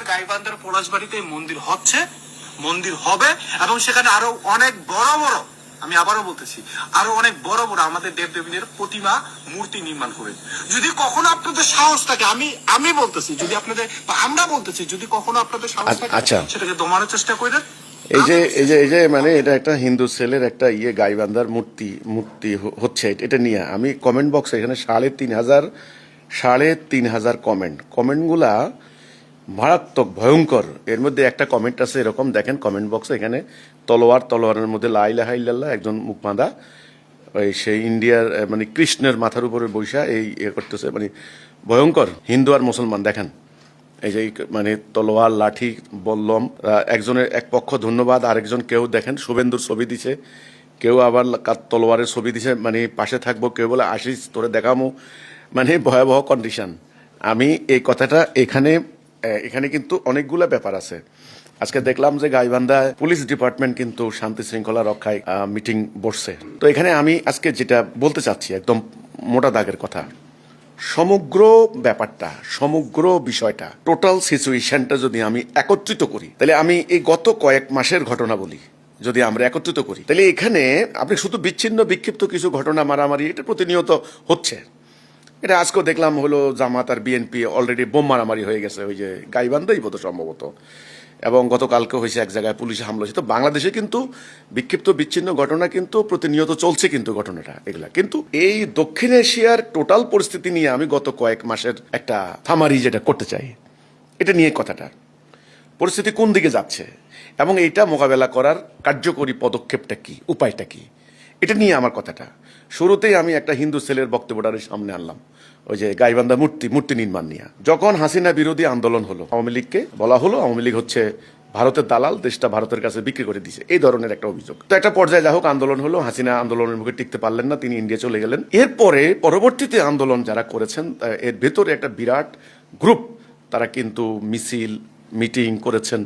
গাইবান্ধার পলাশবাড়িতে মন্দির হচ্ছে, মন্দির হবে, এবং সেখানে আরো অনেক বড় বড়, আমি আবারও বলতেছি, আরো অনেক বড় বড় আমাদের দেবদেবীদের প্রতিমা মূর্তি নির্মাণ করে। যদি কখনো আপনাদের সাহস থাকে, আমি বলতেছি, যদি আপনাদের, আমরা বলতেছি, যদি কখনো আপনাদের সাহস থাকে সেটাকে দমানোর চেষ্টা করেন। এই যে মানে এটা একটা হিন্দু ছেলের একটা গাইবান্ধার মূর্তি হচ্ছে, এটা নিয়ে আমি কমেন্ট বক্সে এখানে 3,500 কমেন্টগুলা মারাত্মক ভয়ঙ্কর। এর মধ্যে একটা কমেন্ট আছে এরকম, দেখেন কমেন্ট বক্সে, এখানে তলোয়ারের মধ্যে লা ইলাহা ইল্লাল্লাহ, একজন মুখ বাঁধা, ওই সেই ইন্ডিয়ার মানে কৃষ্ণের মাথার উপরে বৈশা এই করতেছে, মানে ভয়ঙ্কর। হিন্দু আর মুসলমান দেখেন, এই যে মানে তলোয়ার লাঠি বললম, একজনের এক পক্ষ ধন্যবাদ, আরেকজন কেউ দেখেন শুভেন্দুর ছবি দিছে, কেউ আবার তলোয়ারের ছবি দিছে, মানে পাশে থাকবো, কেউ বলে আসিস তোরে দেখামো, মানে ভয়াবহ কন্ডিশন। আমি এই কথাটা এখানে কিন্তু অনেকগুলা ব্যাপার আছে। আজকে দেখলাম যে গাইবান্ধা পুলিশ ডিপার্টমেন্ট কিন্তু শান্তি শৃঙ্খলা রক্ষায় মিটিং বসছে। তো এখানে আমি আজকে যেটা বলতে চাচ্ছি একদম মোটা দাগের কথা, সমগ্র ব্যাপারটা, সমগ্র বিষয়টা, টোটাল সিচুয়েশনটা যদি আমি একত্রিত করি, তাহলে আমি এই গত কয়েক মাসের ঘটনা বলি, যদি আমরা একত্রিত করি, তাহলে এখানে আপনি শুধু বিচ্ছিন্ন বিক্ষিপ্ত কিছু ঘটনা মারামারি এটা প্রতিনিয়ত হচ্ছে। এটা আজকেও দেখলাম হলো জামাত আর বিএনপি অলরেডি বোম মারামারি হয়ে গেছে, ওই যে গাইবান্ধাই বোধ সম্ভবত, এবং গতকালকে হয়েছে এক জায়গায় পুলিশে হামলা হয়েছে। তো বাংলাদেশে কিন্তু বিক্ষিপ্ত বিচ্ছিন্ন ঘটনা কিন্তু প্রতিনিয়ত চলছে কিন্তু ঘটনাটা এগুলা, কিন্তু এই দক্ষিণ এশিয়ার টোটাল পরিস্থিতি নিয়ে আমি গত কয়েক মাসের একটা থামারি যেটা করতে চাই, এটা নিয়ে কথাটা, পরিস্থিতি কোন দিকে যাচ্ছে এবং এইটা মোকাবেলা করার কার্যকরী পদক্ষেপটা কি, উপায়টা কি, এটা নিয়ে আমার কথাটা। শুরুতেই আমি একটা হিন্দু ছেলের বক্তব্যটার সামনে আনলাম, ওই যে গাইবান্ধা মূর্তি নির্মাণ নিয়ে। যখন হাসিনা বিরোধী আন্দোলন হলো, আওয়ামী লীগকে বলা হলো আওয়ামী লীগ হচ্ছে ভারতের দালাল, দেশটা ভারতের কাছে বিক্রি করে দিয়েছে, এই ধরনের একটা অভিযোগ। তো একটা পর্যায়ে যা হোক আন্দোলন হলো, হাসিনা আন্দোলনের মুখে টিকতে পারলেন না, তিনি ইন্ডিয়া চলে গেলেন। এরপরে পরবর্তীতে আন্দোলন যারা করেছেন এর ভেতরে একটা বিরাট গ্রুপ, তারা কিন্তু মিছিল মিটিং করেছেন,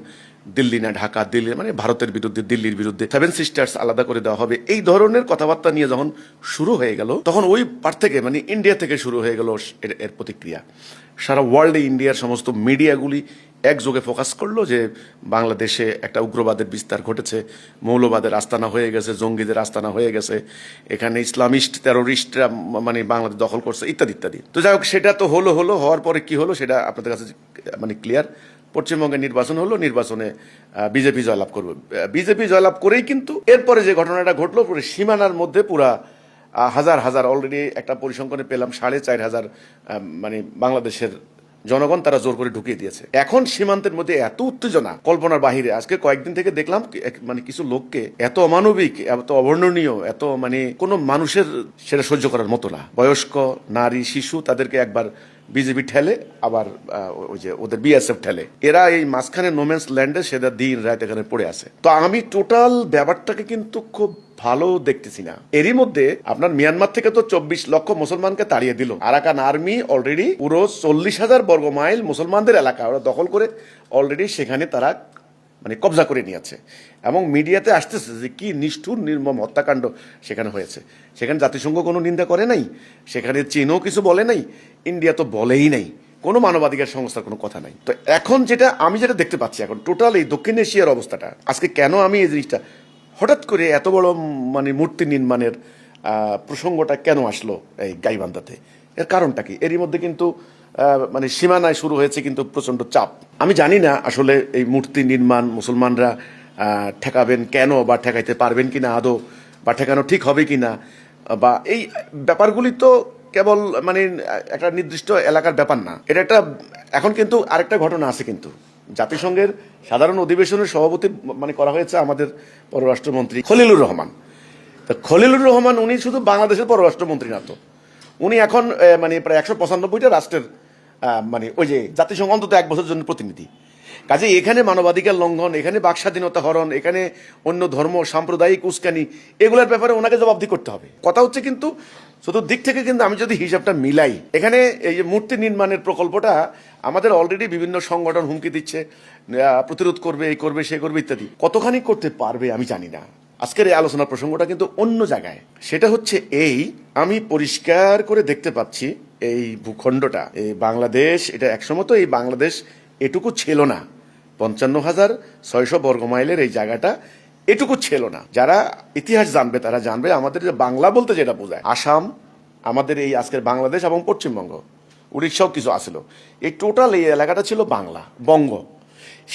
দিল্লি না ঢাকা, দিল্লি মানে ভারতের বিরুদ্ধে, দিল্লির বিরুদ্ধে, 7 সিস্টার্স আলাদা করে দেওয়া হবে, এই ধরনের কথাবার্তা নিয়ে যখন শুরু হয়ে গেল, তখন ওই পার থেকে মানে ইন্ডিয়া থেকে শুরু হয়ে গেল এর প্রতিক্রিয়া। সারা ওয়ার্ল্ডে ইন্ডিয়ার সমস্ত মিডিয়াগুলি একযোগে ফোকাস করলো যে বাংলাদেশে একটা উগ্রবাদের বিস্তার ঘটেছে, মৌলবাদের আস্তানা হয়ে গেছে, জঙ্গিদের আস্তানা হয়ে গেছে, এখানে ইসলামিস্ট টেরোরিস্টরা মানে বাংলাদেশ দখল করছে, ইত্যাদি ইত্যাদি। তো যাই হোক, সেটা তো হওয়ার পরে কি হলো সেটা আপনাদের কাছে মানে ক্লিয়ার। পশ্চিমবঙ্গে নির্বাচন হলো, নির্বাচনে বিজেপি জয়লাভ করবে, বিজেপি জয়লাভ করেই কিন্তু এরপরে যে ঘটনাটা ঘটলো, পুরো সীমানার মধ্যে পুরা হাজার অলরেডি একটা পরিসংখ্যানে পেলাম 4,500 মানে বাংলাদেশের জনগণ তারা জোর করে ঢুকিয়ে দিয়েছে। এখন সীমান্তের মধ্যে এত উত্তেজনা কল্পনার বাহিরে। আজকে কয়েকদিন থেকে দেখলাম মানে কিছু লোককে এত অমানবিক, এত অবর্ণনীয়, এত মানে কোনো মানুষের সেটা সহ্য করার মতো না। বয়স্ক, নারী, শিশু, তাদেরকে একবার বিজেপি ঠেলে, আবার ওই যে ওদের বিএসএফ ঠেলে, এরা এই মাঝখানে নোম্যান্স ল্যান্ডে সেটা দিন রাত এখানে পড়ে আছে। তো আমি টোটাল ব্যাপারটাকে কিন্তু খুব ভালো দেখতেছি না। এরই মধ্যে আপনার মিয়ানমার থেকে তো 24 লক্ষ মুসলমানকে তাড়িয়ে দিল। আরাকান আর্মি অলরেডি পুরো 40,000 বর্গ মাইল মুসলমানদের এলাকা ওরা দখল করে অলরেডি সেখানে তারা মানে কবজা করে নিয়েছে, এবং মিডিয়াতে আসতেছে যে কি নিষ্ঠুর নির্মম হত্যাকাণ্ড সেখানে হয়েছে। সেখানে জাতিসংঘ কোনো নিন্দা করে নাই, সেখানে চীনও কিছু বলে নাই, ইন্ডিয়া তো বলেই নাই, কোনো মানবাধিকার সংস্থার কোনো কথা নাই। তো এখন আমি যেটা দেখতে পাচ্ছি এখন টোটাল এই দক্ষিণ এশিয়ার অবস্থাটা, আজকে কেন আমি এই জিনিসটা হঠাৎ করে এত বড় মানে মূর্তি নির্মাণের প্রসঙ্গটা কেন আসলো এই গাইবান্ধাতে, এর কারণটা কি? এরই মধ্যে কিন্তু মানে সীমানায় শুরু হয়েছে কিন্তু প্রচন্ড চাপ। আমি জানি না আসলে এই মূর্তি নির্মাণ মুসলমানরা ঠেকাবেন কেন, বা ঠেকাইতে পারবেন কিনা আদৌ, বা ঠেকানো ঠিক হবে কিনা, বা এই ব্যাপারগুলি তো কেবল মানে একটা নির্দিষ্ট এলাকার ব্যাপার না। এটা একটা এখন কিন্তু আরেকটা ঘটনা আছে, কিন্তু জাতিসংঘের সাধারণ অধিবেশনের সভাপতি মানে করা হয়েছে আমাদের পররাষ্ট্রমন্ত্রী খলিলুর রহমান। তো খলিলুর রহমান উনি শুধু বাংলাদেশের পররাষ্ট্রমন্ত্রী না, তো উনি এখন মানে প্রায় 195টা রাষ্ট্রের মানে ওই যে জাতিসংঘ অন্তত 1 বছরের জন্য প্রতিনিধি। কাজে এখানে মানবাধিকার লঙ্ঘন, এখানে বাক স্বাধীনতা হরণ, এখানে অন্য ধর্ম সাম্প্রদায়িক উস্কানি, এগুলোর ব্যাপারে ওনাকে জবাবদি করতে হবে। কথা হচ্ছে কিন্তু চতুর্দিক থেকে কিন্তু আমি যদি হিসাবটা মিলাই, এখানে এই যে মূর্তি নির্মাণের প্রকল্পটা আমাদের অলরেডি বিভিন্ন সংগঠন হুমকি দিচ্ছে, প্রতিরোধ করবে, এই করবে, সে করবে ইত্যাদি। কতখানি করতে পারবে আমি জানি না। আজকের এই আলোচনার প্রসঙ্গটা কিন্তু অন্য জায়গায়। সেটা হচ্ছে আমি পরিষ্কার করে দেখতে পাচ্ছি এই ভূখণ্ডটা, এই বাংলাদেশ, এটা একসময় তো এই বাংলাদেশ এটুকু ছিল না। 55,600 বর্গমাইলের এই জায়গাটা এটুকু ছিল না। যারা ইতিহাস জানবে তারা জানবে আমাদের যে বাংলা বলতে যেটা বোঝায়, আসাম, আমাদের এই আজকের বাংলাদেশ এবং পশ্চিমবঙ্গ, উড়িষ্যাও কিছু আসছিল, এই টোটাল এই এলাকাটা ছিল বাংলা, বঙ্গ।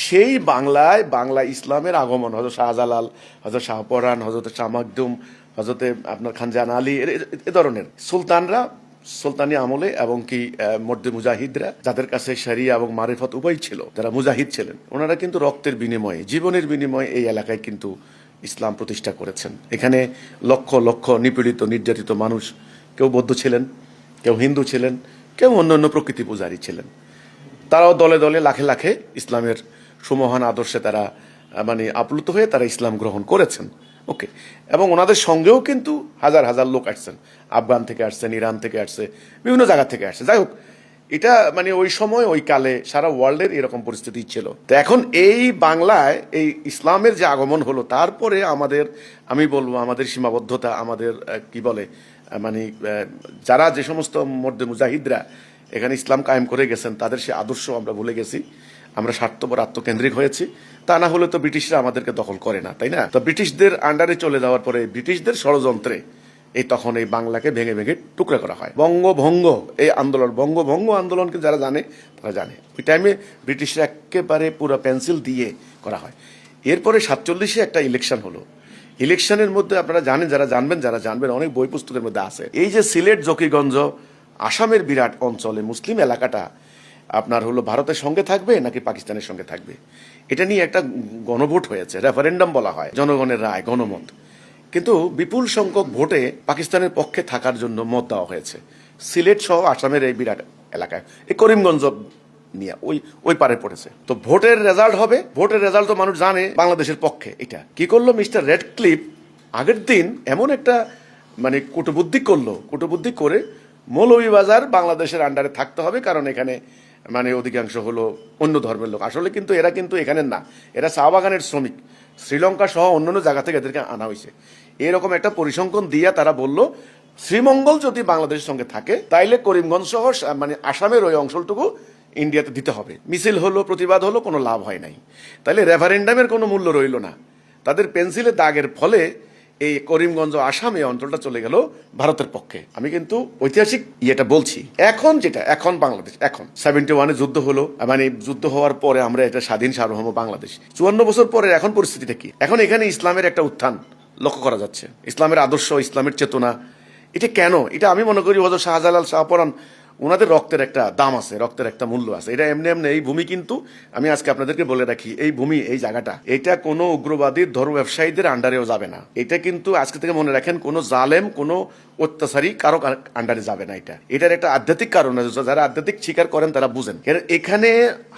সেই বাংলায় বাংলা ইসলামের আগমন, হজরত শাহজালাল, হজরত শাহপরান, হজরত শাহ মাকদুম, হজরতে আপনার খানজাহান আলী, এ ধরনের সুলতানরা সুলতানি আমলে এবং কি মধ্যে মুজাহিদরা, যাদের কাছে শরিয়া এবং মারিফত উভয় ছিল, যারা মুজাহিদ ছিলেন, ওনারা কিন্তু রক্তের বিনিময়ে, জীবনের বিনিময়ে এই এলাকায় কিন্তু ইসলাম প্রতিষ্ঠা করেছেন। এখানে লক্ষ লক্ষ নিপীড়িত নির্যাতিত মানুষ, কেউ বৌদ্ধ ছিলেন, কেউ হিন্দু ছিলেন, কেউ অন্য অন্য প্রকৃতি পূজারী ছিলেন। তারাও দলে দলে লাখে লাখে ইসলামের সুমহান আদর্শে তারা মানে আপ্লুত হয়ে তারা ইসলাম গ্রহণ করেছেন। ওকে, এবং ওনাদের সঙ্গেও কিন্তু হাজার হাজার লোক আসছেন, আফগান থেকে আসছেন, ইরান থেকে আসছে, বিভিন্ন জায়গা থেকে আসছে। যাই হোক, এটা মানে ওই সময় ওই কালে সারা ওয়ার্ল্ডের এরকম পরিস্থিতি ছিল। তো এখন এই বাংলায় এই ইসলামের যে আগমন হলো, তারপরে আমাদের, আমি বলবো আমাদের সীমাবদ্ধতা, আমাদের কি বলে মানে যারা যে সমস্ত মধ্যে মুজাহিদরা এখানে ইসলাম কায়েম করে গেছেন, তাদের সে আদর্শ আমরা ভুলে গেছি। আমরা স্বার্থপর, আত্মকেন্দ্রিক হয়েছি। তা না হলে তো ব্রিটিশরা আমাদেরকে দখল করে না, তাই না? তো ব্রিটিশদের আন্ডারে চলে যাওয়ার পরে ব্রিটিশদের ষড়যন্ত্রে এই তখন এই বাংলাকে ভেঙে ভেঙে টুকরা করা হয়। বঙ্গভঙ্গ এই আন্দোলন, বঙ্গভঙ্গ আন্দোলনকে যারা জানে তারা জানে, ওই টাইমে ব্রিটিশরা একেবারে পুরো পেন্সিল দিয়ে করা হয়। এরপরে 47-এ একটা ইলেকশন হলো। ইলেকশনের মধ্যে আপনারা জানেন, যারা জানবেন, অনেক বই পুস্তকের মধ্যে আছে, এই যে সিলেট, জকিগঞ্জ, আসামের বিরাট অঞ্চলে মুসলিম এলাকাটা আপনার হলো ভারতের সঙ্গে থাকবে নাকি পাকিস্তানের সঙ্গে থাকবে, এটা নিয়ে একটা গণভোট হয়েছে, রেফারেন্ডাম বলা হয়, জনগণের রায়, গণমত। কিন্তু বিপুল সংখ্যক ভোটে পাকিস্তানের পক্ষে থাকার জন্য মত দেওয়া হয়েছে। সিলেট সহ আসামের এই বিরাট এলাকায়, এই করিমগঞ্জ নিয়ে ওই পারে পড়েছে। তো ভোটের রেজাল্ট হবে, ভোটের রেজাল্ট তো মানুষ জানে বাংলাদেশের পক্ষে। এটা কি করলো মিস্টার রেডক্লিফ, আগের দিন এমন একটা মানে কূটবুদ্ধি করে মৌলভীবাজার বাংলাদেশের আন্ডারে থাকতে হবে, কারণ এখানে মানে অধিকাংশ হলো অন্য ধর্মের লোক। আসলে কিন্তু এরা কিন্তু এখানের না, এরা চা বাগানের শ্রমিক, শ্রীলঙ্কা সহ অন্যান্য জায়গা থেকে এদেরকে আনা হয়েছে। এরকম একটা পরিসংখ্যান দিয়া তারা বলল, শ্রীমঙ্গল যদি বাংলাদেশের সঙ্গে থাকে তাইলে করিমগঞ্জ সহ মানে আসামের ওই অঞ্চলটুকু ইন্ডিয়াতে দিতে হবে। মিছিল হলো, প্রতিবাদ হলো, কোনো লাভ হয় নাই। তাইলে রেফারেন্ডামের কোনো মূল্য রইল না। তাদের পেন্সিলে দাগের ফলে এই করিমগঞ্জ, আসাম, এই অঞ্চলটা চলে গেল ভারতের পক্ষে। আমি কিন্তু ঐতিহাসিক ইয়েটা বলছি। এখন বাংলাদেশ, এখন 71-এ যুদ্ধ হলো, মানে যুদ্ধ হওয়ার পরে আমরা এটা স্বাধীন সার্বভৌম বাংলাদেশ। 54 বছর পরে এখন পরিস্থিতিটা কি? এখন এখানে ইসলামের একটা উত্থান লক্ষ্য করা যাচ্ছে, ইসলামের আদর্শ, ইসলামের চেতনা। এটা কেন? এটা আমি মনে করি হযরত শাহজালাল, শাহপরান, ওনাদের রক্তের একটা দাম আছে, রক্তের একটা মূল্য আছে। এটা এমনি এই ভূমি কিন্তু আমি আজকে আপনাদেরকে বলে রাখি, এই ভূমি, এই জায়গাটা, এটা কোনো উগ্রবাদী ধর্ম ব্যবসায়ীদের আন্ডারেও যাবে না। এটা কিন্তু আজকে থেকে মনে রাখেন, কোনো জালেম, কোনো অত্যাচারী কারো আন্ডারে যাবে না। এটার একটা আধ্যাত্মিক কারণ আছে, যারা আধ্যাত্মিক স্বীকার করেন তারা বুঝেন। এখানে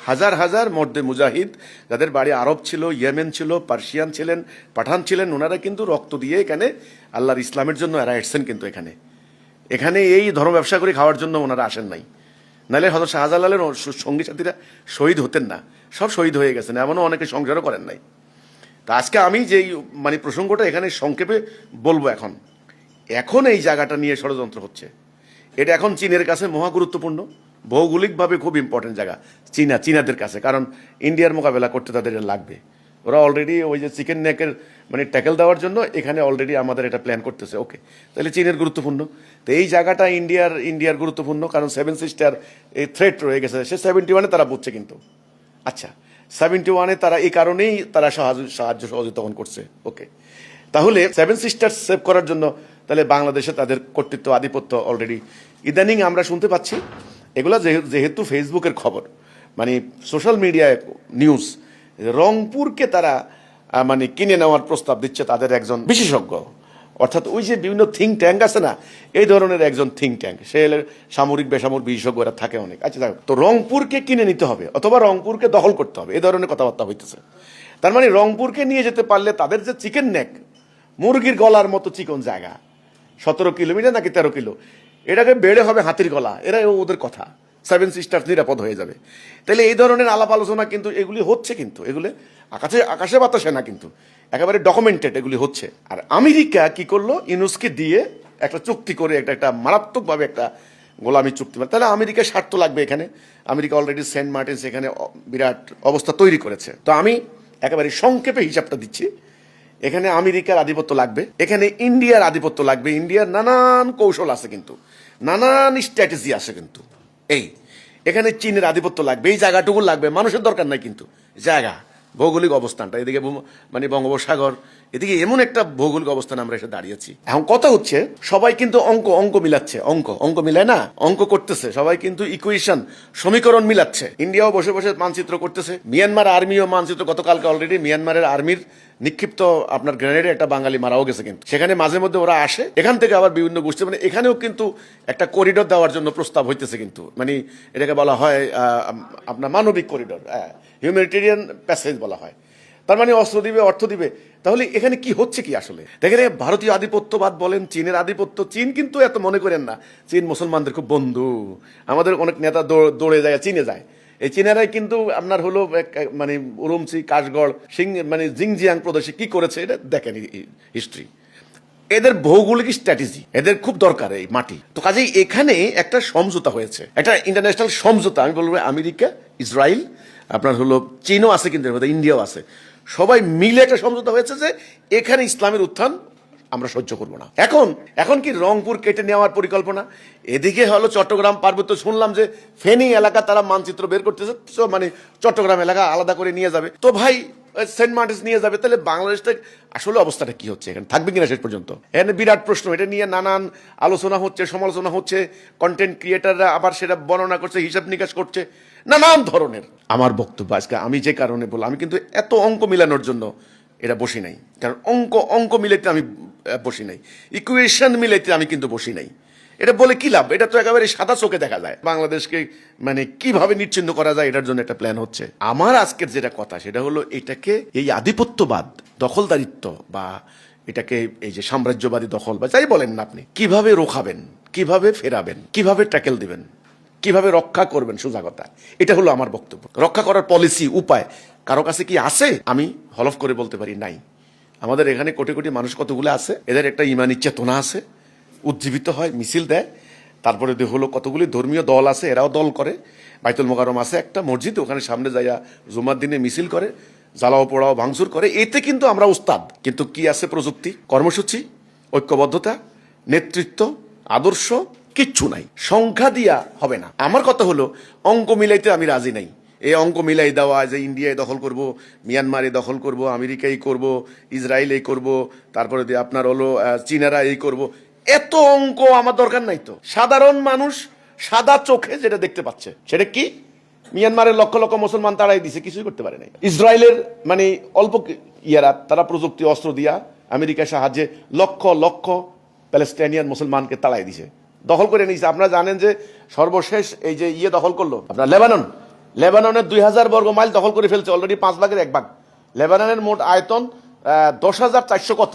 হাজার হাজার মর্দে মুজাহিদ, যাদের বাড়ি আরব ছিল, ইয়েমেন ছিল, পার্সিয়ান ছিলেন, পাঠান ছিলেন, ওনারা কিন্তু রক্ত দিয়ে এখানে আল্লাহর ইসলামের জন্য এরা এসছেন। কিন্তু এখানে এই ধর্ম ব্যবসা করে খাওয়ার জন্য ওনারা আসেন নাই। নাহলে হয়তো শাহজালালের সঙ্গী সাথীরা শহীদ হতেন না, সব শহীদ হয়ে গেছেন, এমনও অনেকে সংসারও করেন নাই। তা আজকে আমি যেই মানে প্রসঙ্গটা এখানে সংক্ষেপে বলবো, এখন এই জায়গাটা নিয়ে ষড়যন্ত্র হচ্ছে। এটা এখন চীনের কাছে মহা গুরুত্বপূর্ণ, ভৌগোলিকভাবে খুব ইম্পর্টেন্ট জায়গা চীনাদের কাছে, কারণ ইন্ডিয়ার মোকাবেলা করতে তাদের লাগবে। ওরা অলরেডি ওই যে চিকেন নেকের মানে ট্যাকেল দেওয়ার জন্য এখানে অলরেডি আমাদের এটা প্ল্যান করতেছে। ওকে, তাহলে চীনের গুরুত্বপূর্ণ, তো এই জায়গাটা ইন্ডিয়ার গুরুত্বপূর্ণ, কারণ 7 সিস্টার এই থ্রেট রয়ে গেছে। সে 71-এ তারা বুঝছে, কিন্তু আচ্ছা 71-এ তারা এই কারণেই তারা সাহায্য সহযোগিতা করছে। ওকে, তাহলে 7 সিস্টার সেভ করার জন্য তাহলে বাংলাদেশে তাদের কর্তৃত্ব, আধিপত্য অলরেডি ইদানিং আমরা শুনতে পাচ্ছি। এগুলা যেহেতু ফেসবুকের খবর, মানে সোশ্যাল মিডিয়ায় নিউজ, রংপুরকে তারা মানে কিনে নেওয়ার প্রস্তাব দিচ্ছে তাদের একজন বিশেষজ্ঞ, অর্থাৎ ওই যে বিভিন্ন থিঙ্ক ট্যাঙ্ক আছে না, এই ধরনের একজন থিঙ্ক ট্যাঙ্ক, সে সামরিক বেসামরিক বিশেষজ্ঞরা থাকে অনেক। আচ্ছা, তো রংপুরকে কিনে নিতে হবে অথবা রংপুরকে দখল করতে হবে, এই ধরনের কথাবার্তা হইতেছে। তার মানে রংপুরকে নিয়ে যেতে পারলে তাদের যে চিকেন নেক, মুরগির গলার মতো চিকন জায়গা, 17 কিলোমিটার নাকি 13 কিলো, এটাকে বেড়ে হবে হাতির গলা, এরা ওদের কথা, 7 সিস্টার নিরাপদ হয়ে যাবে। তাহলে এই ধরনের আলাপ আলোচনা কিন্তু এগুলি হচ্ছে, কিন্তু এগুলো আকাশে বাতাসে না, কিন্তু একেবারে ডকুমেন্টেড এগুলি হচ্ছে। আর আমেরিকা কি করলো, ইউনুসকে দিয়ে একটা চুক্তি করে একটা মারাত্মকভাবে একটা গোলামি চুক্তি, তাহলে আমেরিকার স্বার্থ লাগবে এখানে। আমেরিকা অলরেডি সেন্ট মার্টিন এখানে বিরাট অবস্থা তৈরি করেছে। তো আমি একেবারে সংক্ষেপে হিসাবটা দিচ্ছি। এখানে আমেরিকার আধিপত্য লাগবে, এখানে ইন্ডিয়ার আধিপত্য লাগবে। ইন্ডিয়ার নানান কৌশল আছে, কিন্তু নানান স্ট্র্যাটেজি আছে, কিন্তু এখানে চীনের আধিপত্য লাগবে, এই জায়গাটুকু লাগবে। মানুষের দরকার নাই, কিন্তু জায়গা, ভৌগোলিক অবস্থানটা এদিকে মানে বঙ্গোপসাগর, এদিকে এমন একটা ভৌগোলিক অবস্থানে আমরা এসে দাঁড়িয়েছি। এখন কথা হচ্ছে সবাই কিন্তু অঙ্ক মিলাচ্ছে, অঙ্ক মিলায় না, অঙ্ক করতেছে সবাই, কিন্তু ইকুয়েশন সমীকরণ মিলাচ্ছে। ইন্ডিয়াও বসে বসে মানচিত্র করতেছে, মিয়ানমার আর্মিও মানচিত্র, গতকালকে অলরেডি মিয়ানমারের আর্মির নিক্ষিপ্ত আপনার গ্রেনেডে একটা বাঙালি মারাও গেছে, কিন্তু সেখানে মাঝে মধ্যে ওরা আসে, এখান থেকে আবার বিভিন্ন গোষ্ঠী, মানে এখানেও কিন্তু একটা করিডোর দেওয়ার জন্য প্রস্তাব হইতেছে, কিন্তু মানে এটাকে বলা হয় আপনার মানবিক করিডোর, হিউম্যানিটেরিয়ান প্যাসেজ বলা হয়। তার মানে অস্ত্র দিবে, অর্থ দিবে। তাহলে এখানে কি হচ্ছে কি আসলে দেখেন, ভারতীয় আধিপত্যবাদ বলেন, চীনের আধিপত্য, চীন কিন্তু এত মনে করেন না, চীন মুসলমানদের খুব বন্ধু। আমাদের অনেক নেতা দৌড়ে যায়, চীনে যায়। এই চীনেরাই কিন্তু আপনার হলো মানে উরুমচি, কাশগড়, মানে জিংজিয়াং প্রদেশে কি করেছে এটা দেখেন হিস্ট্রি। এদের ভৌগোলিক স্ট্র্যাটেজি এদের খুব দরকার এই মাটি। তো কাজেই এখানে একটা সমঝোতা হয়েছে, একটা ইন্টারন্যাশনাল সমঝোতা। আমি বলবো আমেরিকা, ইসরায়েল, আপনার হলো চীনও আছে, কিন্তু এর মধ্যে ইন্ডিয়াও আছে, সবাই মিলে একটা সমঝোতা হয়েছে যে এখানে ইসলামের উত্থান আমরা সহ্য করব না। এখন কি রংপুর কেটে নেওয়ার পরিকল্পনা, এদিকে হলো চট্টগ্রাম পার্বত্য, শুনলাম যে ফেনী এলাকা তারা মানচিত্র বের করতেছে, মানে চট্টগ্রাম এলাকা আলাদা করে নিয়ে যাবে। তো ভাই সেন্ট মার্টিন নিয়ে যাবে, তাহলে বাংলাদেশটা আসলে অবস্থাটা কি হচ্ছে, এখানে থাকবে কিনা শেষ পর্যন্ত, এখানে বিরাট প্রশ্ন। এটা নিয়ে নানান আলোচনা হচ্ছে, সমালোচনা হচ্ছে, কন্টেন্ট ক্রিয়েটাররা আবার সেটা বর্ণনা করছে, হিসাব নিকাশ করছে, নানান ধরনের। আমার বক্তব্য আজকে আমি যে কারণে বললাম, আমি কিন্তু এত অঙ্ক মিলানোর জন্য এটা বসি নাই, কারণ অঙ্ক মিলাইতে আমি বসি নাই, ইকুয়েশন মিলাইতে আমি কিন্তু বসি নাই। এটা বলে কি লাভ, এটা তো একেবারে সাদা চোখে দেখা যায়। বাংলাদেশকে মানে কিভাবে নিশ্চিহ্ন করা যায় এটার জন্য একটা প্ল্যান হচ্ছে। আমার আজকের যেটা কথা সেটা হলো, এটাকে এই আধিপত্যবাদ, দখলদারিত্ব, বা এটাকে এই যে সাম্রাজ্যবাদী দখল বা যাই বলেন না আপনি, কিভাবে রোখাবেন, কিভাবে ফেরাবেন, কিভাবে ট্যাকেল দিবেন, কিভাবে রক্ষা করবেন, সোজা কথা। এটা হলো আমার বক্তব্য। রক্ষা করার পলিসি, উপায় কারো কাছে কি আছে? আমি হলফ করে বলতে পারি নাই। আমাদের এখানে কোটি কোটি মানুষ কতগুলো আছে, এদের একটা ইমানি চেতনা আছে, উজ্জীবিত হয়, মিছিল দেয়। তারপরে হলো কতগুলি ধর্মীয় দল আছে, এরাও দল করে। বাইতুল মোকাররম আছে একটা মসজিদ, ওখানে সামনে যাইয়া জুমার দিনে মিছিল করে, জ্বালাও পোড়াও ভাঙচুর করে। এতে কিন্তু আমরা উস্তাদ। কিন্তু কি আছে? প্রযুক্তি, কর্মসূচি, ঐক্যবদ্ধতা, নেতৃত্ব, আদর্শ কিচ্ছু নাই। সংখ্যা দিয়া হবে না। আমার কথা হলো, অঙ্ক মিলাইতে আমি রাজি নাই। এই অঙ্ক মিলাই দেওয়া যে ইন্ডিয়ায় দখল করব, মিয়ানমারে দখল করব, আমেরিকাই করব, ইসরায়েল করব, তারপরে আপনার হলো চীনারা এই করব, এত অঙ্ক আমার দরকার নাই। তো সাধারণ মানুষ সাদা চোখে যেটা দেখতে পাচ্ছে সেটা কি? মিয়ানমারের লক্ষ লক্ষ মুসলমান তারাই দিছে, কিছুই করতে পারে নাই। ইসরায়েলের মানে অল্প ইয়ারা, তারা প্রযুক্তি অস্ত্র দিয়া আমেরিকার সাহায্যে লক্ষ লক্ষ প্যালেস্টাইনিয়ান মুসলমানকে তাড়াই দিছে, দখল করে নিয়েছে। আপনারা জানেন যে সর্বশেষ এই যে দখল করলো আপনার লেবাননের 2000 বর্গ মাইল দখল করে ফেলছে, অলরেডি 5 ভাগের 1 ভাগ। লেবাননের মোট আয়তন 10,400 কত,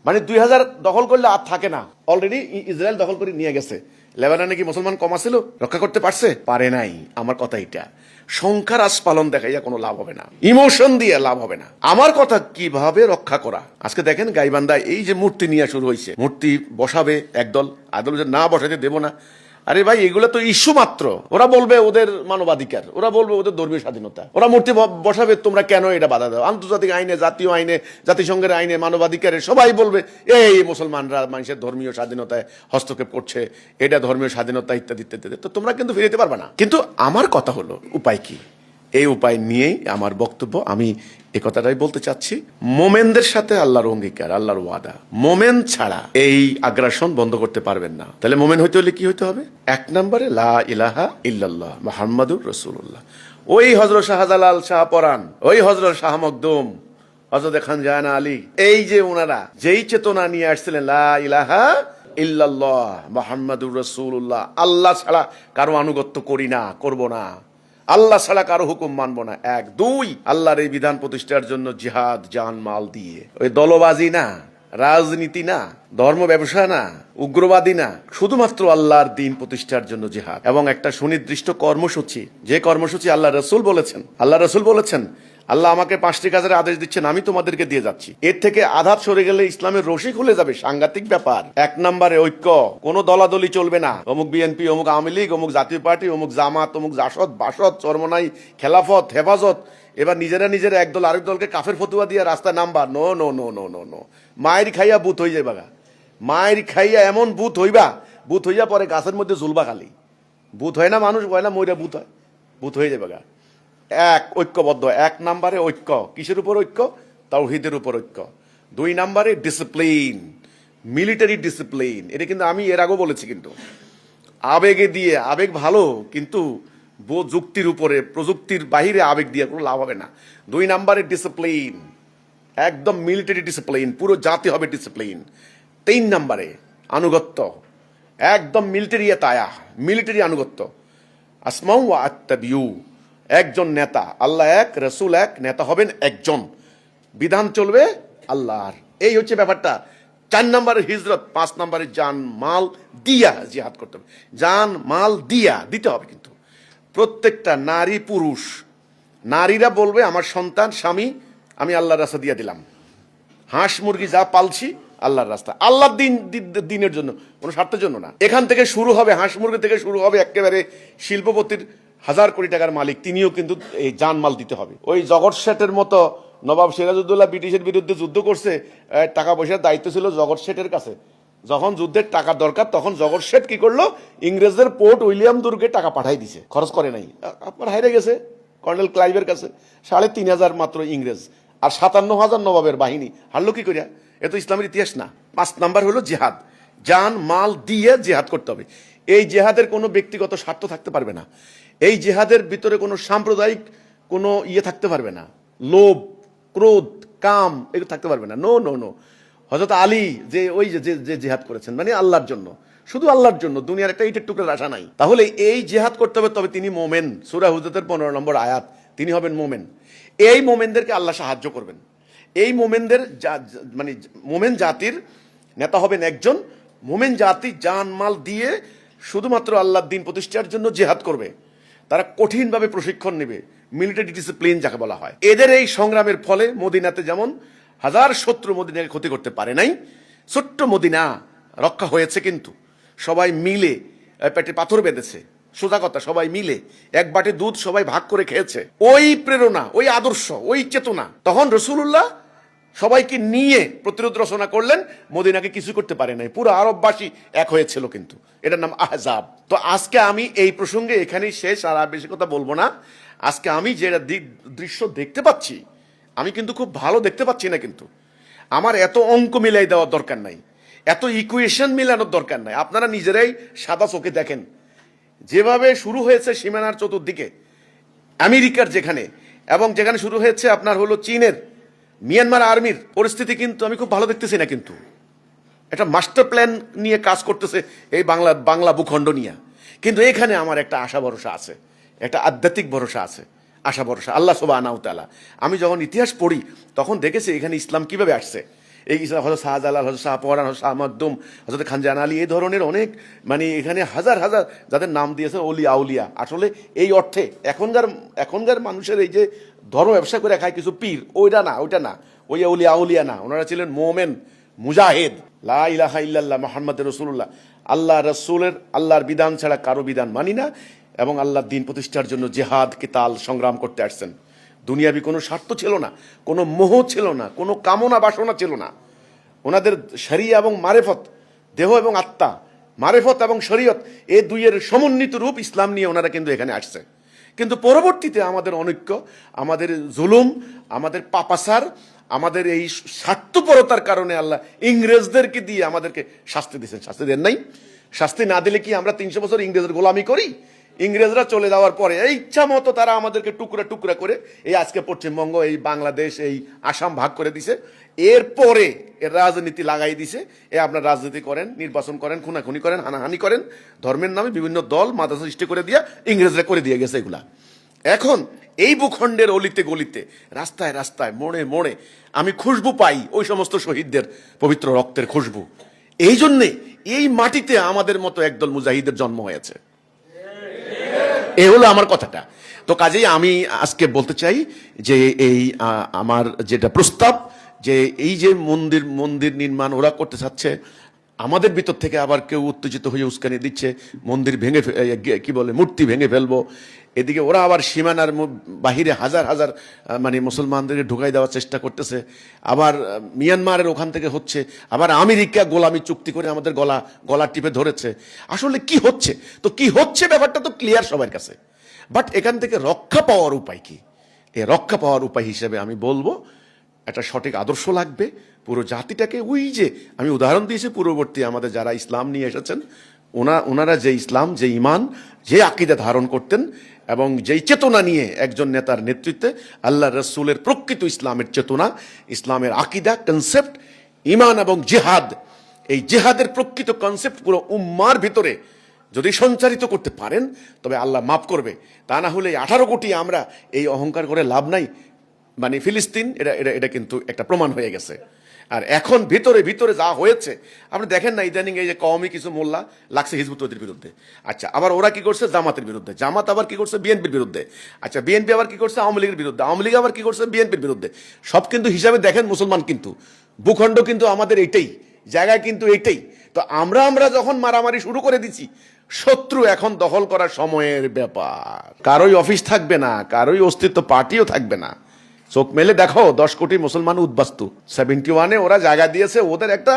মানে 2000 দখল করলে আর থাকে না, অলরেডি ইসরায়েল দখল করে নিয়ে গেছে। লেবাননে কি মুসলমান কম আছিল? রক্ষা করতে পারছে? পারে নাই। আমার কথা এটা, সংখ্যার আস্ফালন দেখাইয়া কোনো লাভ হবে না, ইমোশন দিয়ে লাভ হবে না। আমার কথা কিভাবে রক্ষা করা। আজকে দেখেন গাইবান্ধায় এই যে মূর্তি নিয়ে শুরু হয়েছে, মূর্তি বসাবে একদল, আদল যে না বসাতে দেব না। আরে ভাই, এগুলো তো ইস্যু মাত্র। ওরা বলবে ওদের মানবাধিকার, ওরা বলবে ওদের ধর্মীয় স্বাধীনতা, ওরা মূর্তি বসাবে, তোমরা কেন এটা বাধা দাও? আন্তর্জাতিক আইনে, জাতীয় আইনে, জাতিসংঘের আইনে, মানবাধিকারে সবাই বলবে এই মুসলমানরা মানুষের ধর্মীয় স্বাধীনতায় হস্তক্ষেপ করছে, এটা ধর্মীয় স্বাধীনতা ইত্যাদি ইত্যাদি। তো তোমরা কিন্তু ফিরে যেতে পারবে না। কিন্তু আমার কথা হলো, উপায় কি? এই উপায় নিয়েই আমার বক্তব্য। আমি এই কথাটাই বলতে চাচ্ছি, মোমেনদের সাথে আল্লাহর অঙ্গীকার, আল্লাহর ওয়াদা। মোমেন ছাড়া এই আগ্রাসন বন্ধ করতে পারবেন না। তাহলে মোমেন হইতে হলে কি হইতে হবে? 1 নম্বরে লা ইলাহা ইল্লাল্লাহ মুহাম্মাদুর রাসূলুল্লাহ। ওই হযরত শাহজালাল, শাহপরান, ওই হযরত শাহ মখদুম, হযরত খান জাহান আলী, এই যে ওনারা যেই চেতনা নিয়ে আসছিলেন, লা ইলাহা ইল্লাল্লাহ মুহাম্মাদুর রাসূলুল্লাহ, আল্লাহ ছাড়া কারো আনুগত্য করি না, করব না, আল্লাহ ছাড়া কারো হুকুম মানবো না। 1, 2 আল্লাহর এই বিধান প্রতিষ্ঠার জন্য জিহাদ, জান মাল দিয়ে। ওই দলবাজি না, রাজনীতি না, ধর্ম ব্যবসা না, উগ্রবাদী না, শুধুমাত্র আল্লাহর দিন প্রতিষ্ঠার জন্য জিহাদ। এবং একটা সুনির্দিষ্ট কর্মসূচি, যে কর্মসূচি আল্লাহ রসুল বলেছেন, আল্লাহ আমাকে 5টি কাজের আদেশ দিচ্ছেন, আমি তোমাদেরকে দিয়ে যাচ্ছি। এর থেকে আধাত সরে গেলে ইসলামের রশি খুলে যাবে, সাংঘাতিক ব্যাপার। 1 নম্বরে ঐক্য, কোনো দলাদলি চলবে না। অমুক বিএনপি, অমুক আওয়ামী লীগ, অমুক জাতীয় পার্টি, অমুক জামাত, অমুক জাসদ, বাসদ, চরমনাই, খেলাফত, হেফাজত, এবার নিজেরা একদল আরেক দলকে কাফের ফতুয়া দিয়ে রাস্তায় নামবা। No no no no no no, মায়ের খাইয়া বুথ হয়ে যাবে, মায়ের খাইয়া এমন বুথ হইবা, বুথ হইয়া পরে গাছের মধ্যে ঝুলবা খালি। বুথ হয় না, মানুষ হয় না, মইরা বুথ হয়, বুথ হয়ে যাবে। ঐক্যবদ্ধ। 1 নম্বরে ঐক্য, কিসের উপর ঐক্য? তাওহীদের উপর ঐক্য। 2 নম্বরে ডিসিপ্লিন, মিলিটারি ডিসিপ্লিন। এটা কিন্তু আমি এর আগেও বলেছি, কিন্তু আবেগে দিয়ে, আবেগ ভালো কিন্তু যুক্তির উপরে, প্রযুক্তির বাহিরে আবেগ দিয়ে কোনো লাভ হবে না। 2 নম্বরে ডিসিপ্লিন, একদম মিলিটারি ডিসিপ্লিন, পুরো জাতি হবে ডিসিপ্লিন। 3 নম্বরে আনুগত্য, একদম মিলিটারি তায়া, মিলিটারি আনুগত্য। আসমাউ ওয়া আত্তাবিউ, একজন নেতা, আল্লাহ এক, রসুল এক, নেতা হবেন একজন, বিধান চলবে আল্লাহর। এই হচ্ছে ব্যাপারটা। 4 নম্বরে হিজরত, 5 নম্বরে জান মাল দিয়া জিহাদ করতে হবে। জান মাল দিয়া দিতে হবে, কিন্তু প্রত্যেকটা নারী পুরুষ, নারীরা বলবে আমার সন্তান স্বামী আমি আল্লাহর রাস্তা দিয়ে দিলাম, হাঁস মুরগি যা পালছি আল্লাহর রাস্তা, আল্লাহর দিনের জন্য, কোনো স্বার্থের জন্য না। এখান থেকে শুরু হবে, হাঁস মুরগি থেকে শুরু হবে, একেবারে শিল্পপতির 1000 কোটি টাকার মালিক, তিনিও কিন্তু এই জানমাল দিতে হবে। ওই জগৎ শেঠের মতো নবাব সিরাজউদ্দৌলা ব্রিটিশের বিরুদ্ধে যুদ্ধ করছে, টাকা পয়সার দায়িত্ব ছিল জগৎ শেঠের কাছে। যখন যুদ্ধের টাকা দরকার তখন জগৎ শেঠ কি করলো, ইংরেজদের পোর্ট উইলিয়াম দুর্গে টাকা পাঠাই দিছে, খরচ করে নাই। আপনার হাইরে গেছে কর্নেল ক্লাইভের কাছে 3,500 মাত্র ইংরেজ, আর 57,000 নবাবের বাহিনী, হারলো কি করিয়া? এ তো ইসলামের ইতিহাস না। 5 নাম্বার হলো জিহাদ, জান মাল দিয়ে জিহাদ করতে হবে। এই জিহাদের কোনো ব্যক্তিগত স্বার্থ থাকতে পারবে না, এই জিহাদের ভিতরে কোনো সাম্প্রদায়িক কোনো থাকতে পারবে না, লোভ, ক্রোধ, কাম এগুলো থাকতে পারবে না। No no no. Hazrat Ali যে ওই যে জিহাদ করেছেন, মানে আল্লাহর জন্য, শুধু আল্লাহর জন্য, দুনিয়ার একটা ইটের টুকরার আশা নাই। তাহলে এই জিহাদ করতে হবে, তবে তিনি মোমেন। সূরা হুজরাতের 15 নম্বর আয়াত, তিনি হবেন মোমেন। এই মোমেনদেরকে আল্লাহ সাহায্য করবেন। এই মোমেনদের মানে মোমেন জাতির নেতা হবেন একজন। মোমেন জাতি জান মাল দিয়ে শুধুমাত্র আল্লাহর দ্বীন প্রতিষ্ঠার জন্য জিহাদ করবে। তারা কঠিনভাবে প্রশিক্ষণ নেবে, মিলিটারি ডিসিপ্লিন যাকে বলা হয়। এদের এই সংগ্রামের ফলে মদিনাতে যেমন 1000 শত্রু মদিনাকে ক্ষতি করতে পারে নাই, ছোট্ট মদিনা রক্ষা হয়েছে। কিন্তু সবাই মিলে পেটে পাথর বেঁধেছে, সোজা কথা, সবাই মিলে 1 বাটি দুধ সবাই ভাগ করে খেয়েছে। ওই প্রেরণা, ওই আদর্শ, ওই চেতনা, তখন রাসূলুল্লাহ সবাইকে নিয়ে প্রতিরোধ রচনা করলেন, মদিনাকে কিছু করতে পারে নাই, পুরো আরববাসী এক হয়েছিল। কিন্তু এটার নাম আহজাব। তো আজকে আমি এই প্রসঙ্গে এখানেই শেষ, আর বেশি কথা বলবো না। আজকে আমি যেটা দৃশ্য দেখতে পাচ্ছি, আমি কিন্তু খুব ভালো দেখতে পাচ্ছি না। কিন্তু আমার এত অঙ্ক মিলাই দেওয়ার দরকার নাই, এত ইকুয়েশন মিলানোর দরকার নাই। আপনারা নিজেরাই সাদা চোখে দেখেন যেভাবে শুরু হয়েছে সীমানার চতুর্দিকে আমেরিকার যেখানে, এবং যেখানে শুরু হয়েছে আপনার হলো চীনের, মিয়ানমার আর্মির পরিস্থিতি কিন্তু আমি খুব ভালো দেখতেছি না। কিন্তু একটা মাস্টার প্ল্যান নিয়ে কাজ করতেছে এই বাংলা ভূখণ্ড নিয়ে। কিন্তু এখানে আমার একটা আশা ভরসা আছে, একটা আধ্যাত্মিক ভরসা আছে, আশা ভরসা আল্লাহ সুবহানাহু ওয়া তাআলা। আমি যখন ইতিহাস পড়ি তখন দেখেছি এখানে ইসলাম কিভাবে আসছে। এই ইসলাম হযরত শাহজালাল, হযরত শাহপরান, হযরত শাহ মাকদুম, হযরত খান জাহান আলী, এই ধরনের অনেক, মানে এখানে হাজার হাজার যাদের নাম দিয়েছে ওলি আউলিয়া। আসলে এই অর্থে এখনকার মানুষের এই যে ধর্ম ব্যবসা করে খায় কিছু পীর, ওইটা না, ওই ওলি আউলিয়া না। ওনারা ছিলেন মোমেন, মুজাহিদ, লা ইলাহা ইল্লাল্লাহ মুহাম্মাদুর রাসূলুল্লাহ। আল্লাহ রাসূলের, আল্লাহর বিধান ছাড়া কারো বিধান মানি না, এবং আল্লাহর দ্বীন প্রতিষ্ঠার জন্য জিহাদ কিতাল সংগ্রাম করতে আসছেন। দুনিয়াবি কোনো স্বার্থ ছিল না, কোনো মোহ ছিল না, কোনো কামনা বাসনা ছিল না। ওনাদের শরিয়া এবং মারেফত, দেহ এবং আত্মা, মারেফত এবং শরীয়ত, এই দুইয়ের সমন্বিত রূপ ইসলাম নিয়ে ওনারা কিন্তু এখানে আসছে। কিন্তু পরবর্তীতে আমাদের অনৈক্য, আমাদের জুলুম, আমাদের পাপাসার, আমাদের এই স্বার্থপরতার কারণে আল্লাহ ইংরেজদেরকে দিয়ে আমাদেরকে শাস্তি দিয়েছেন। শাস্তি দেন নাই? শাস্তি না দিলে কি আমরা 300 বছর ইংরেজের গোলামি করি? ইংরেজরা চলে যাওয়ার পরে এই ইচ্ছা মতো তারা আমাদেরকে টুকরা টুকরা করে এই আজকে পশ্চিমবঙ্গ, এই বাংলাদেশ, এই আসাম ভাগ করে দিছে। এরপরে এর রাজনীতি লাগাই দিছে। আপনার রাজনীতি করেন, নির্বাচন করেন, খুনাখুনি করেন, হানাহানি করেন, ধর্মের নামে বিভিন্ন দল মাদ্রাসা সৃষ্টি করে দিয়া ইংরেজরা করে দিয়ে গেছে এগুলা। এখন এই ভূখণ্ডের অলিতে গলিতে, রাস্তায় রাস্তায়, মোড়ে মোড়ে আমি খুশবু পাই ওই সমস্ত শহীদদের পবিত্র রক্তের খুশবু। এই জন্যে এই মাটিতে আমাদের মতো একদল মুজাহিদের জন্ম হয়েছে। এ হলো আমার কথাটা। তো কাজেই আমি আজকে বলতে চাই যে এই আমার যেটা প্রস্তাব, যে এই যে মন্দির মন্দির নির্মাণ ওরা করতে চাচ্ছে, আমাদের ভিতর থেকে আবার কেউ উত্তেজিত হয়ে উস্কানি দিচ্ছে, মন্দির ভেঙে কি বলে মূর্তি ভেঙে ফেলবো, এদিকে ওরা আবার সীমানার বাহিরে হাজার হাজার মানে মুসলমানদেরকে ঢুকাই দেওয়ার চেষ্টা করতেছে, আবার মিয়ানমারের ওখান থেকে হচ্ছে, আবার আমেরিকা গোলামি চুক্তি করে আমাদের গলা টিপে ধরেছে। আসলে কি হচ্ছে? তো কি হচ্ছে ব্যাপারটা তো ক্লিয়ার সবার কাছে, বাট এখান থেকে রক্ষা পাওয়ার উপায় কি? এই রক্ষা পাওয়ার উপায় হিসেবে আমি বলবো একটা সঠিক আদর্শ লাগবে। পুরো জাতিটাকে, ওই যে আমি উদাহরণ দিয়েছি পূর্ববর্তী আমাদের যারা ইসলাম নিয়ে এসেছেন, ওনারা যে ইসলাম, যে ইমান, যে আকীদা ধারণ করতেন এবং যেই চেতনা নিয়ে একজন নেতার নেতৃত্বে আল্লাহ রসুলের প্রকৃত ইসলামের চেতনা, ইসলামের আকীদা, কনসেপ্ট, ইমান এবং জেহাদ, এই জেহাদের প্রকৃত কনসেপ্ট পুরো উম্মার ভিতরে যদি সঞ্চারিত করতে পারেন তবে আল্লাহ মাফ করবে। তা না হলে 18 কোটি আমরা এই অহংকার করে লাভ নাই। মানে ফিলিস্তিন এটা এটা এটা কিন্তু একটা প্রমাণ হয়ে গেছে। আর এখন ভিতরে ভিতরে যা হয়েছে আপনি দেখেন না, ইদানিং এই যে কওমি কিছু মোল্লা লাগছে হিজবুত তৈরির বিরুদ্ধে, আচ্ছা আবার ওরা কি করছে জামাতের বিরুদ্ধে, জামাত আবার কি করছে বিএনপির বিরুদ্ধে, আচ্ছা বিএনপি আবার কি করছে আওয়ামী লীগের বিরুদ্ধে, আওয়ামী লীগ আবার কি করছে বিএনপির বিরুদ্ধে। সব কিন্তু হিসাবে দেখেন মুসলমান, কিন্তু ভূখণ্ড কিন্তু আমাদের এইটাই, জায়গায় কিন্তু এইটাই। তো আমরা যখন মারামারি শুরু করে দিছি, শত্রু এখন দখল করার সময়ের ব্যাপার। কারোই অফিস থাকবে না, কারোই অস্তিত্ব পার্টিও থাকবে না। চোখ মেলে দেখো 10 কোটি মুসলমান উদ্বাস্তু। 71-এ ওরা জায়গা দিয়েছে, ওদের একটা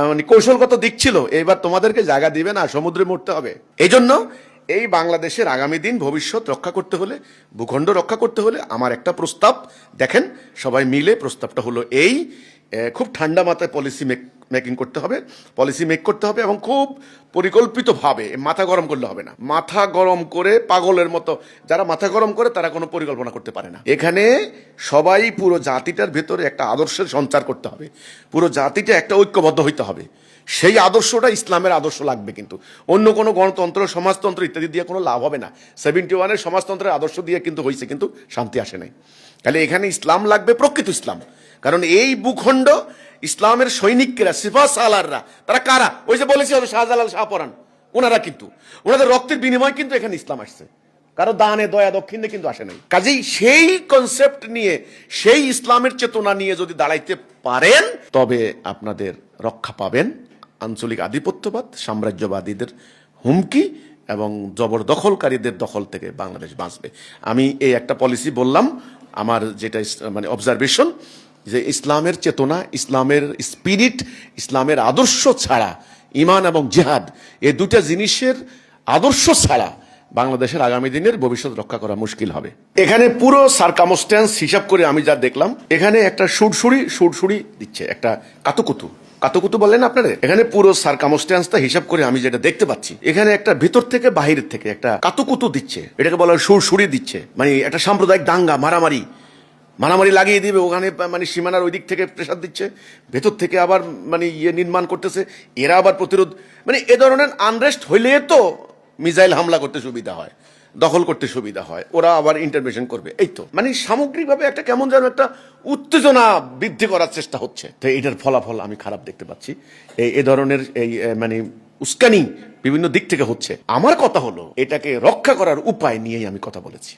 মানে কৌশলগত দিক ছিল, এবার তোমাদেরকে জায়গা দিবে না, সমুদ্রে মরতে হবে। এই জন্য এই বাংলাদেশের আগামী দিন ভবিষ্যৎ রক্ষা করতে হলে, ভূখণ্ড রক্ষা করতে হলে আমার একটা প্রস্তাব দেখেন সবাই মিলে। প্রস্তাবটা হলো এই, খুব ঠান্ডা মাথায় পলিসি মেকিং করতে হবে, পলিসি মেক করতে হবে এবং খুব পরিকল্পিতভাবে। মাথা গরম করলে হবে না, মাথা গরম করে পাগলের মতো যারা মাথা গরম করে তারা কোনো পরিকল্পনা করতে পারে না। এখানে সবাই পুরো জাতিটার ভেতরে একটা আদর্শের সঞ্চার করতে হবে, পুরো জাতিটা একটা ঐক্যবদ্ধ হইতে হবে। সেই আদর্শটা ইসলামের আদর্শ লাগবে, কিন্তু অন্য কোনো গণতন্ত্র, সমাজতন্ত্র ইত্যাদি দিয়ে কোনো লাভ হবে না। 71-এর সমাজতন্ত্রের আদর্শ দিয়ে কিন্তু হয়েছে, কিন্তু শান্তি আসে নাই। তাহলে এখানে ইসলাম লাগবে, প্রকৃত ইসলাম। কারণ এই ভূখণ্ড ইসলামের সৈনিকরা, সিফা সালাররা, তারা কারা? ওই যে বলেছি শাহজালাল, শাহপরান, ওনারা কিন্তু ওনাদের রক্তের বিনিময় কিন্তু এখানে ইসলাম আসছে, কারো দানে দয়া দক্ষিণে কিন্তু আসে নাই। কাজেই সেই কনসেপ্ট নিয়ে, সেই ইসলামের চেতনা নিয়ে যদি দাঁড়াইতে পারেন তবে আপনাদের রক্ষা পাবেন। আঞ্চলিক আধিপত্যবাদ, সাম্রাজ্যবাদীদের হুমকি এবং জবরদখলকারীদের দখল থেকে বাংলাদেশ বাঁচবে। আমি এই একটা পলিসি বললাম, আমার যেটা মানে অবজারভেশন, যে ইসলামের চেতনা, ইসলামের স্পিরিট, ইসলামের আদর্শ ছাড়া, ইমান এবং জিহাদ, এই দুটা জিনিসের আদর্শ ছাড়া বাংলাদেশের আগামী দিনের ভবিষ্যৎ রক্ষা করা মুশকিল হবে। এখানে পুরো সার্কামস্ট্যান্স হিসাব করে আমি যা দেখলাম, এখানে একটা সুরসুরি দিচ্ছে, একটা কাতুকুতু বললেন আপনারা। এখানে পুরো সার্কামস্ট্যান্সটা হিসাব করে আমি যেটা দেখতে পাচ্ছি, এখানে একটা ভিতর থেকে বাহিরের থেকে একটা কাতুকুতু দিচ্ছে, এটাকে বলা হয় সুরসুরি দিচ্ছে। মানে একটা সাম্প্রদায়িক দাঙ্গা, মারামারি লাগিয়ে দিবে ওখানে, মানে সীমানার ওই দিক থেকে প্রেসার দিচ্ছে, ভেতর থেকে আবার মানে নির্মাণ করতেছে, এরা আবার প্রতিরোধ, মানে এ ধরনের আনরেস্ট হইলে তো মিসাইল হামলা করতে সুবিধা হয়, দখল করতে সুবিধা হয়, ওরা আবার ইন্টারভেনশন করবে। এই তো মানে সামগ্রিকভাবে একটা কেমন যেন একটা উত্তেজনা বৃদ্ধি করার চেষ্টা হচ্ছে। তো এটার ফলাফল আমি খারাপ দেখতে পাচ্ছি। এই ধরনের এই মানে উস্কানি বিভিন্ন দিক থেকে হচ্ছে। আমার কথা হলো এটাকে রক্ষা করার উপায় নিয়েই আমি কথা বলেছি।